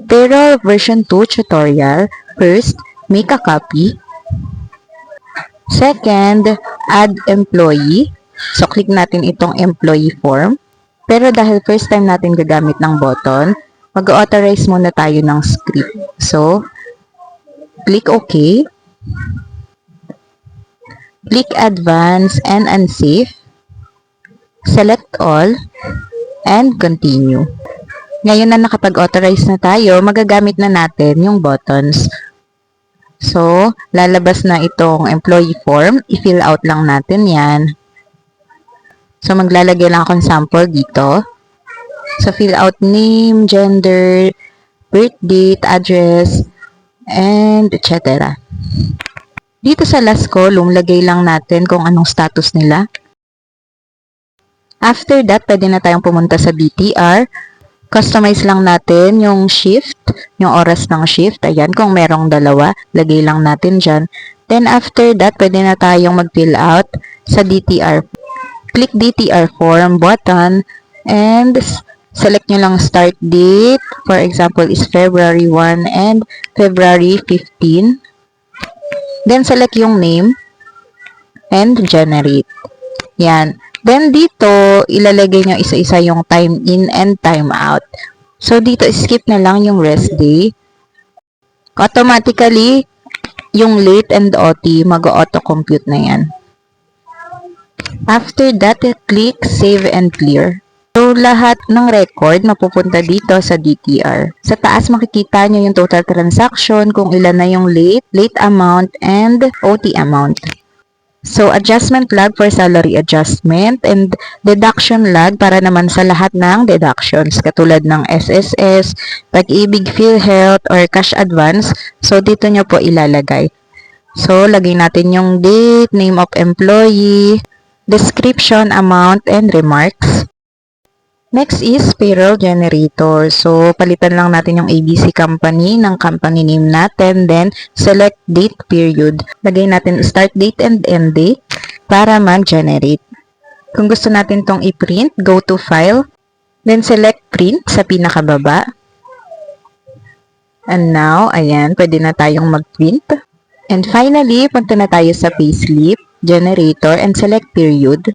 Payroll version 2 tutorial. First, make a copy. Second, add employee. So, click natin itong employee form. Pero dahil first time natin gagamit ng button, mag-authorize muna tayo ng script. So, click OK. Click advance and unsave. Select all and continue. Ngayon na nakapag-authorize na tayo, magagamit na natin yung buttons. So, lalabas na itong employee form. I-fill out lang natin yan. So, maglalagay lang akong sample dito. So, fill out name, gender, birth date, address, and etc. Dito sa last column, lagay lang natin kung anong status nila. After that, pwede na tayong pumunta sa BTR. Customize lang natin yung shift, yung oras ng shift. Ayan, kung merong dalawa, lagay lang natin dyan. Then, after that, pwede na tayong mag-fill out sa DTR. Click DTR form button and select nyo lang start date. For example, is February 1 and February 15. Then, select yung name and generate. Yan. Then, dito, ilalagay nyo isa-isa yung time in and time out. So, dito, skip na lang yung rest day. Automatically, yung late and OT, mag-auto-compute na yan. After that, click save and clear. So, lahat ng record mapupunta dito sa DTR. Sa taas, makikita nyo yung total transaction, kung ilan na yung late amount, and OT amount. So, adjustment log for salary adjustment and deduction log para naman sa lahat ng deductions katulad ng SSS, Pag-ibig, PhilHealth, or cash advance. So, dito nyo po ilalagay. So, lagay natin yung date, name of employee, description, amount, and remarks. Next is payroll generator. So, palitan lang natin yung ABC company ng company name natin. Then, select date period. Lagay natin start date and end date para mag-generate. Kung gusto natin tong i-print, go to file. Then, select print sa pinakababa. And now, ayan, pwede na tayong mag-print. And finally, punta na tayo sa payslip, generator, and select period.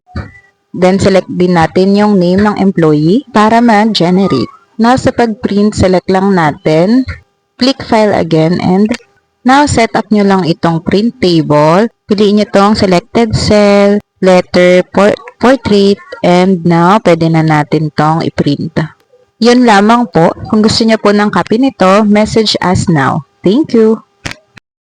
Then, select din natin yung name ng employee para mag-generate. Now, sa pag-print, select lang natin. Click File again and now, set up nyo lang itong print table. Piliin nyo itong selected cell, letter, portrait, and now, pwede na natin itong i-print. Yun lamang po. Kung gusto nyo po ng copy nito, message us now. Thank you!